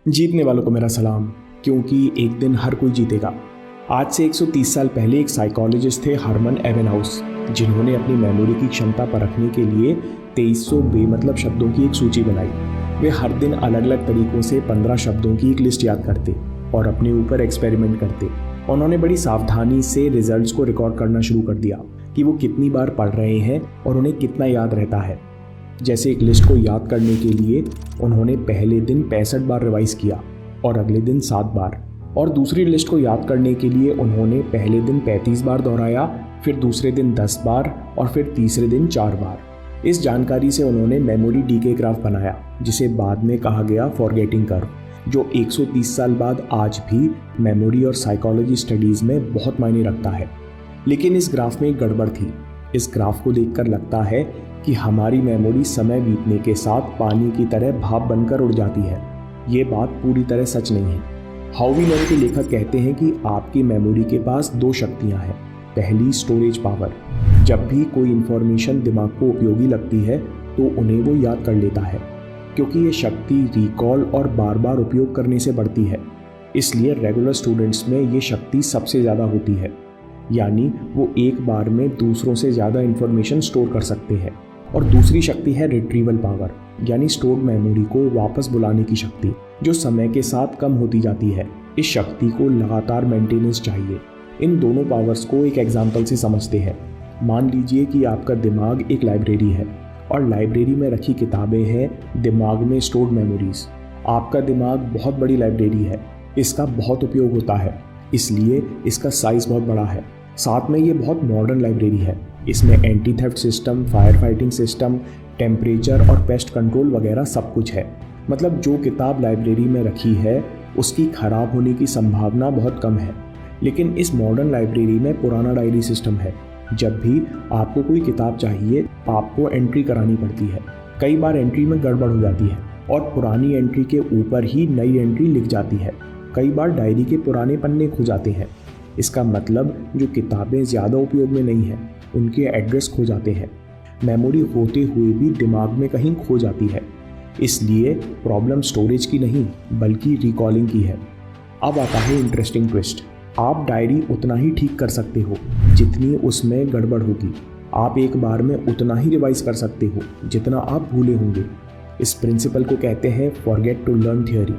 जीतने वालों को मेरा सलाम, क्योंकि एक दिन हर कोई जीतेगा। आज से 130 साल पहले एक साइकोलॉजिस्ट थे हरमन एबेनहाउस, जिन्होंने अपनी मेमोरी की क्षमता परखने के लिए 2300 बेमतलब शब्दों की एक सूची बनाई। वे हर दिन अलग अलग तरीकों से 15 शब्दों की एक लिस्ट याद करते और अपने ऊपर एक्सपेरिमेंट करते। उन्होंने बड़ी सावधानी से रिजल्ट्स को रिकॉर्ड करना शुरू कर दिया कि वो कितनी बार पढ़ रहे हैं और उन्हें कितना याद रहता है। जैसे एक लिस्ट को याद करने के लिए उन्होंने पहले दिन 65 बार रिवाइज किया और अगले दिन 7 बार, और दूसरी लिस्ट को याद करने के लिए उन्होंने पहले दिन 35 बार दोहराया, फिर दूसरे दिन 10 बार और फिर तीसरे दिन 4 बार। इस जानकारी से उन्होंने मेमोरी डीके ग्राफ बनाया, जिसे बाद में कहा गया फॉरगेटिंग कर्व, जो 130 साल बाद आज भी मेमोरी और साइकोलॉजी स्टडीज़ में बहुत मायने रखता है। लेकिन इस ग्राफ में एक गड़बड़ थी। इस ग्राफ को देखकर लगता है कि हमारी मेमोरी समय बीतने के साथ पानी की तरह भाप बनकर उड़ जाती है। ये बात पूरी तरह सच नहीं है। हाउ वी लर्न के लेखक कहते हैं कि आपकी मेमोरी के पास 2 शक्तियां हैं। पहली, स्टोरेज पावर। जब भी कोई इंफॉर्मेशन दिमाग को उपयोगी लगती है तो उन्हें वो याद कर लेता है, क्योंकि ये शक्ति रिकॉल और बार बार उपयोग करने से बढ़ती है। इसलिए रेगुलर स्टूडेंट्स में ये शक्ति सबसे ज़्यादा होती है, यानी वो एक बार में दूसरों से ज़्यादा इंफॉर्मेशन स्टोर कर सकते हैं। और दूसरी शक्ति है रिट्रीवल पावर, यानी स्टोर्ड मेमोरी को वापस बुलाने की शक्ति, जो समय के साथ कम होती जाती है। इस शक्ति को लगातार मेंटेनेंस चाहिए। इन दोनों पावर्स को एक एग्जाम्पल से समझते हैं। मान लीजिए कि आपका दिमाग एक लाइब्रेरी है और लाइब्रेरी में रखी किताबें हैं दिमाग में स्टोर्ड मेमोरीज। आपका दिमाग बहुत बड़ी लाइब्रेरी है, इसका बहुत उपयोग होता है, इसलिए इसका साइज़ बहुत बड़ा है। साथ में ये बहुत मॉडर्न लाइब्रेरी है। इसमें anti theft system, fire fighting system, temperature और पेस्ट कंट्रोल वगैरह सब कुछ है। मतलब जो किताब लाइब्रेरी में रखी है उसकी ख़राब होने की संभावना बहुत कम है। लेकिन इस मॉडर्न लाइब्रेरी में पुराना डायरी सिस्टम है। जब भी आपको कोई किताब चाहिए आपको एंट्री करानी पड़ती है। कई बार एंट्री में गड़बड़ हो जाती है और पुरानी एंट्री के ऊपर ही नई एंट्री लिख जाती है। कई बार डायरी के पुराने पन्ने खो जाते हैं। इसका मतलब जो किताबें ज़्यादा उपयोग में नहीं हैं उनके एड्रेस खो जाते हैं। मेमोरी होते हुए भी दिमाग में कहीं खो जाती है। इसलिए प्रॉब्लम स्टोरेज की नहीं बल्कि रिकॉलिंग की है। अब आता है इंटरेस्टिंग ट्विस्ट। आप डायरी उतना ही ठीक कर सकते हो जितनी उसमें गड़बड़ होगी। आप एक बार में उतना ही रिवाइज कर सकते हो जितना आप भूले होंगे। इस प्रिंसिपल को कहते हैं फॉरगेट टू लर्न थियोरी।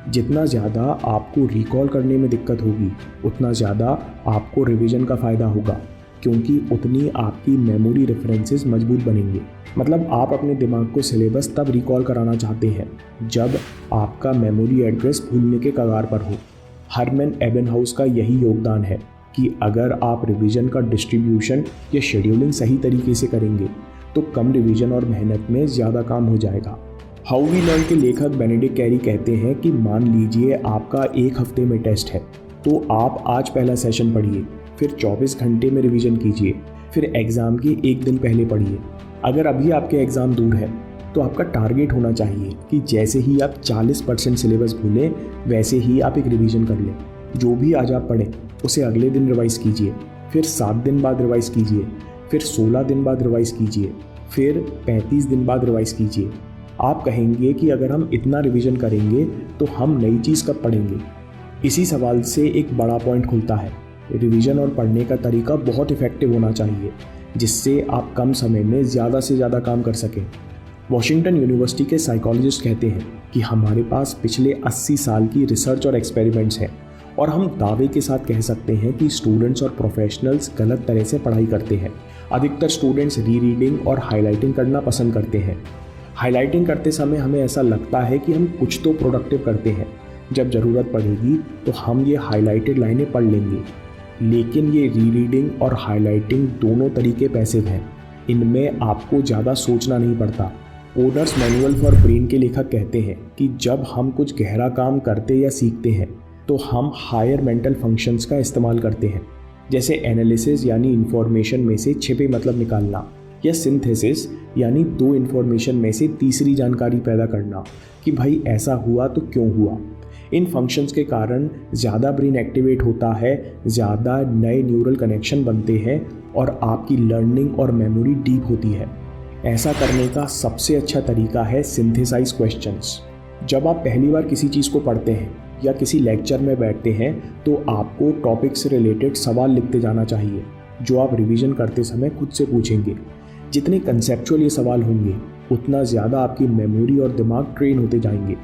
जितना ज़्यादा आपको रिकॉल करने में दिक्कत होगी उतना ज़्यादा आपको रिवीजन का फ़ायदा होगा, क्योंकि उतनी आपकी मेमोरी रेफरेंसेस मजबूत बनेंगे। मतलब आप अपने दिमाग को सिलेबस तब रिकॉल कराना चाहते हैं जब आपका मेमोरी एड्रेस भूलने के कगार पर हो। हरमन एबेनहाउस का यही योगदान है कि अगर आप रिवीजन का डिस्ट्रीब्यूशन या शेड्यूलिंग सही तरीके से करेंगे तो कम रिवीजन और मेहनत में ज़्यादा काम हो जाएगा। हाउ वी लर्न के लेखक बेनेडिक्ट कैरी कहते हैं कि मान लीजिए आपका 1 हफ्ते में टेस्ट है, तो आप आज पहला सेशन पढ़िए, फिर 24 घंटे में रिवीजन कीजिए, फिर एग्ज़ाम के 1 दिन पहले पढ़िए। अगर अभी आपके एग्ज़ाम दूर है तो आपका टारगेट होना चाहिए कि जैसे ही आप 40% सिलेबस भूलें वैसे ही आप एक रिवीजन कर लें। जो भी आज आप पढ़ें उसे अगले दिन रिवाइज़ कीजिए, फिर 7 दिन बाद रिवाइज़ कीजिए, फिर 16 दिन बाद रिवाइज़ कीजिए, फिर 35 दिन बाद रिवाइज़ कीजिए। आप कहेंगे कि अगर हम इतना रिवीजन करेंगे तो हम नई चीज़ कब पढ़ेंगे। इसी सवाल से एक बड़ा पॉइंट खुलता है। रिवीजन और पढ़ने का तरीका बहुत इफ़ेक्टिव होना चाहिए जिससे आप कम समय में ज़्यादा से ज़्यादा काम कर सकें। वॉशिंगटन यूनिवर्सिटी के साइकोलॉजिस्ट कहते हैं कि हमारे पास पिछले 80 साल की रिसर्च और एक्सपेरिमेंट्स हैं और हम दावे के साथ कह सकते हैं कि स्टूडेंट्स और प्रोफेशनल्स गलत तरह से पढ़ाई करते हैं। अधिकतर स्टूडेंट्स रीडिंग और हाईलाइटिंग करना पसंद करते हैं। हाईलाइटिंग करते समय हमें ऐसा लगता है कि हम कुछ तो प्रोडक्टिव करते हैं। जब ज़रूरत पड़ेगी तो हम ये हाईलाइटेड लाइनें पढ़ लेंगे। लेकिन ये रीडिंग और हाईलाइटिंग दोनों तरीके पैसिव हैं। इनमें आपको ज़्यादा सोचना नहीं पड़ता। ओनर्स मैनुअल फॉर ब्रेन के लेखक कहते हैं कि जब हम कुछ गहरा काम करते या सीखते हैं तो हम हायर मेंटल फंक्शंस का इस्तेमाल करते हैं, जैसे एनालिसिस यानी इन्फॉर्मेशन में से छिपे मतलब निकालना, या सिंथेसिस यानी 2 इन्फॉर्मेशन में से तीसरी जानकारी पैदा करना कि भाई ऐसा हुआ तो क्यों हुआ। इन फंक्शंस के कारण ज़्यादा ब्रेन एक्टिवेट होता है, ज़्यादा नए न्यूरल कनेक्शन बनते हैं और आपकी लर्निंग और मेमोरी डीप होती है। ऐसा करने का सबसे अच्छा तरीका है सिंथेसाइज क्वेश्चंस। जब आप पहली बार किसी चीज़ को पढ़ते हैं या किसी लेक्चर में बैठते हैं तो आपको टॉपिक से रिलेटेड सवाल लिखते जाना चाहिए जो आप रिवीजन करते समय खुद से पूछेंगे। जितने कंसेप्चुअल ये सवाल होंगे उतना ज़्यादा आपकी मेमोरी और दिमाग ट्रेन होते जाएंगे।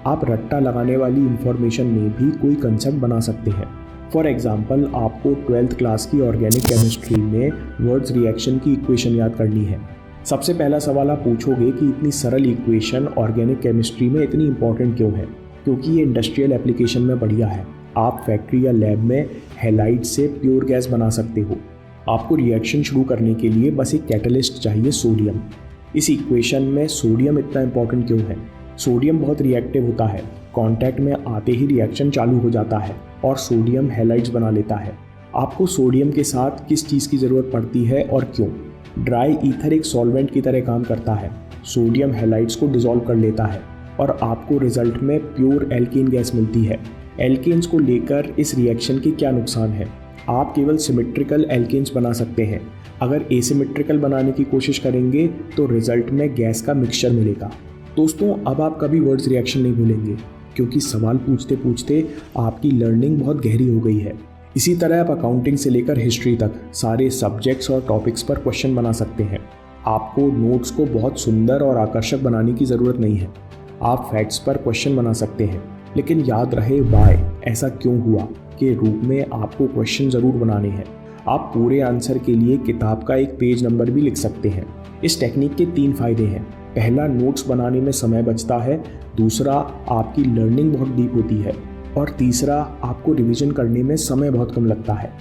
आप रट्टा लगाने वाली इंफॉर्मेशन में भी कोई कंसेप्ट बना सकते हैं। फॉर एग्जाम्पल, आपको 12th क्लास की ऑर्गेनिक केमिस्ट्री में वर्ड्स रिएक्शन की इक्वेशन याद करनी है। सबसे पहला सवाल आप पूछोगे कि इतनी सरल इक्वेशन ऑर्गेनिक केमिस्ट्री में इतनी इंपॉर्टेंट क्यों है? क्योंकि ये इंडस्ट्रियल एप्लीकेशन में बढ़िया है। आप फैक्ट्री या लैब में हैलाइड से प्योर गैस बना सकते हो। आपको रिएक्शन शुरू करने के लिए बस एक कैटलिस्ट चाहिए, सोडियम। इस इक्वेशन में सोडियम इतना इंपॉर्टेंट क्यों है? सोडियम बहुत रिएक्टिव होता है, कांटेक्ट में आते ही रिएक्शन चालू हो जाता है और सोडियम हैलाइड्स बना लेता है। आपको सोडियम के साथ किस चीज़ की ज़रूरत पड़ती है और क्यों? ड्राई ईथर एक सॉल्वेंट की तरह काम करता है, सोडियम हैलाइड्स को डिसॉल्व कर लेता है और आपको रिजल्ट में प्योर एल्केन गैस मिलती है। एल्केन्स को लेकर इस रिएक्शन के क्या नुकसान है? आप केवल सिमेट्रिकल एल्केन्स बना सकते हैं। अगर एसिमेट्रिकल बनाने की कोशिश करेंगे तो रिजल्ट में गैस का मिक्सचर मिलेगा। दोस्तों, अब आप कभी वर्ड्स रिएक्शन नहीं भूलेंगे क्योंकि सवाल पूछते पूछते आपकी लर्निंग बहुत गहरी हो गई है। इसी तरह आप अकाउंटिंग से लेकर हिस्ट्री तक सारे सब्जेक्ट्स और टॉपिक्स पर क्वेश्चन बना सकते हैं। आपको नोट्स को बहुत सुंदर और आकर्षक बनाने की ज़रूरत नहीं है। आप फैक्ट्स पर क्वेश्चन बना सकते हैं, लेकिन याद रहे वाई, ऐसा क्यों हुआ के रूप में आपको क्वेश्चन ज़रूर बनाने हैं। आप पूरे आंसर के लिए किताब का एक पेज नंबर भी लिख सकते हैं। इस टेक्निक के 3 फायदे हैं। पहला, नोट्स बनाने में समय बचता है। दूसरा, आपकी लर्निंग बहुत डीप होती है। और तीसरा, आपको रिवीजन करने में समय बहुत कम लगता है।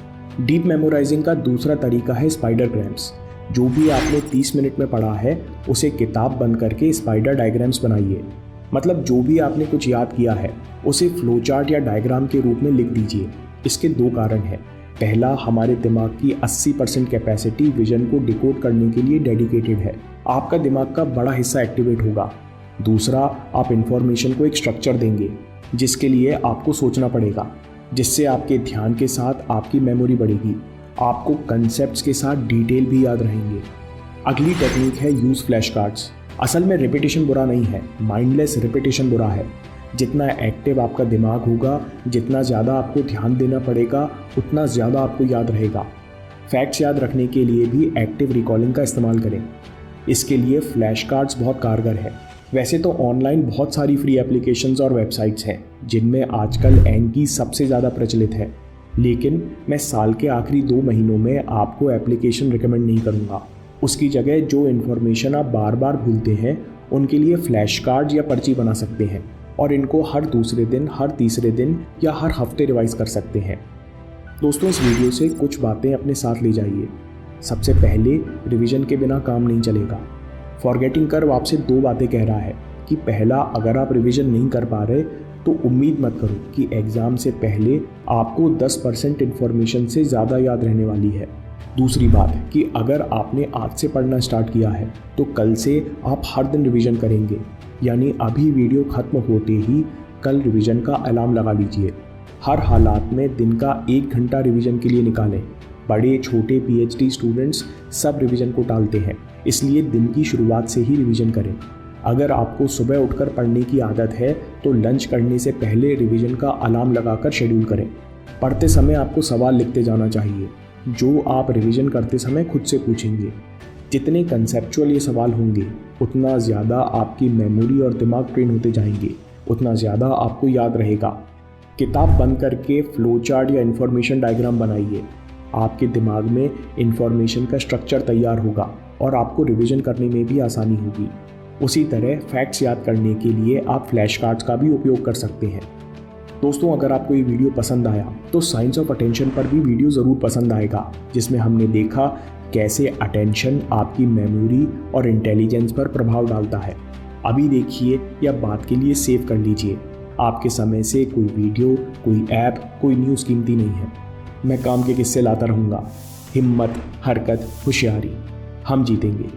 डीप मेमोराइजिंग का दूसरा तरीका है स्पाइडरग्राम्स। जो भी आपने 30 मिनट में पढ़ा है उसे किताब बंद करके स्पाइडर डायग्राम्स बनाइए। मतलब जो भी आपने कुछ याद किया है उसे फ्लो चार्ट या डायग्राम के रूप में लिख दीजिए। इसके 2 कारण हैं। पहला, हमारे दिमाग की 80% कैपेसिटी विजन को डिकोड करने के लिए डेडिकेटेड है। आपका दिमाग का बड़ा हिस्सा एक्टिवेट होगा। दूसरा, आप इंफॉर्मेशन को एक स्ट्रक्चर देंगे जिसके लिए आपको सोचना पड़ेगा, जिससे आपके ध्यान के साथ आपकी मेमोरी बढ़ेगी। आपको कंसेप्ट्स के साथ डिटेल भी याद रहेंगे। अगली टेक्निक है यूज़ फ्लैश कार्ड्स। असल में रिपीटेशन बुरा नहीं है, माइंडलेस रिपीटेशन बुरा है। जितना एक्टिव आपका दिमाग होगा, जितना ज़्यादा आपको ध्यान देना पड़ेगा, उतना ज़्यादा आपको याद रहेगा। फैक्ट्स याद रखने के लिए भी एक्टिव रिकॉलिंग का इस्तेमाल करें। इसके लिए फ्लैश कार्ड्स बहुत कारगर है। वैसे तो ऑनलाइन बहुत सारी फ्री एप्लीकेशंस और वेबसाइट्स हैं जिनमें आजकल एंकी सबसे ज़्यादा प्रचलित है, लेकिन मैं साल के आखिरी 2 महीनों में आपको एप्लीकेशन रिकमेंड नहीं करूँगा। उसकी जगह जो इन्फॉर्मेशन आप बार बार भूलते हैं उनके लिए फ्लैश कार्ड या पर्ची बना सकते हैं और इनको हर दूसरे दिन, हर तीसरे दिन या हर हफ्ते रिवाइज कर सकते हैं। दोस्तों, इस वीडियो से कुछ बातें अपने साथ ले जाइए। सबसे पहले, रिवीजन के बिना काम नहीं चलेगा। फॉरगेटिंग कर्व आपसे 2 बातें कह रहा है कि पहला, अगर आप रिवीजन नहीं कर पा रहे तो उम्मीद मत करो कि एग्ज़ाम से पहले आपको 10% इन्फॉर्मेशन से ज़्यादा याद रहने वाली है। दूसरी बात कि अगर आपने आज से पढ़ना स्टार्ट किया है तो कल से आप हर दिन रिवीजन करेंगे। यानी अभी वीडियो खत्म होते ही कल रिवीजन का अलार्म लगा लीजिए। हर हालात में दिन का 1 घंटा रिवीजन के लिए निकालें। बड़े छोटे PhD स्टूडेंट्स सब रिवीजन को टालते हैं, इसलिए दिन की शुरुआत से ही रिवीजन करें। अगर आपको सुबह उठकर पढ़ने की आदत है तो लंच करने से पहले रिवीजन का अलार्म लगाकर शेड्यूल करें। पढ़ते समय आपको सवाल लिखते जाना चाहिए जो आप रिवीजन करते समय खुद से पूछेंगे। जितने कंसेप्चुअल ये सवाल होंगे उतना ज़्यादा आपकी मेमोरी और दिमाग ट्रेन होते जाएंगे, उतना ज़्यादा आपको याद रहेगा। किताब बंद करके फ्लो चार्ट या इन्फॉर्मेशन डायग्राम बनाइए। आपके दिमाग में इन्फॉर्मेशन का स्ट्रक्चर तैयार होगा और आपको रिवीजन करने में भी आसानी होगी। उसी तरह फैक्ट्स याद करने के लिए आप फ्लैश कार्ड्स का भी उपयोग कर सकते हैं। दोस्तों, अगर आपको ये वीडियो पसंद आया तो साइंस ऑफ अटेंशन पर भी वीडियो ज़रूर पसंद आएगा, जिसमें हमने देखा कैसे अटेंशन आपकी मेमोरी और इंटेलिजेंस पर प्रभाव डालता है। अभी देखिए या बात के लिए सेव कर लीजिए। आपके समय से कोई वीडियो, कोई ऐप, कोई न्यूज़ कीमती नहीं है। मैं काम के किस्से लाता रहूँगा। हिम्मत, हरकत, होशियारी, हम जीतेंगे।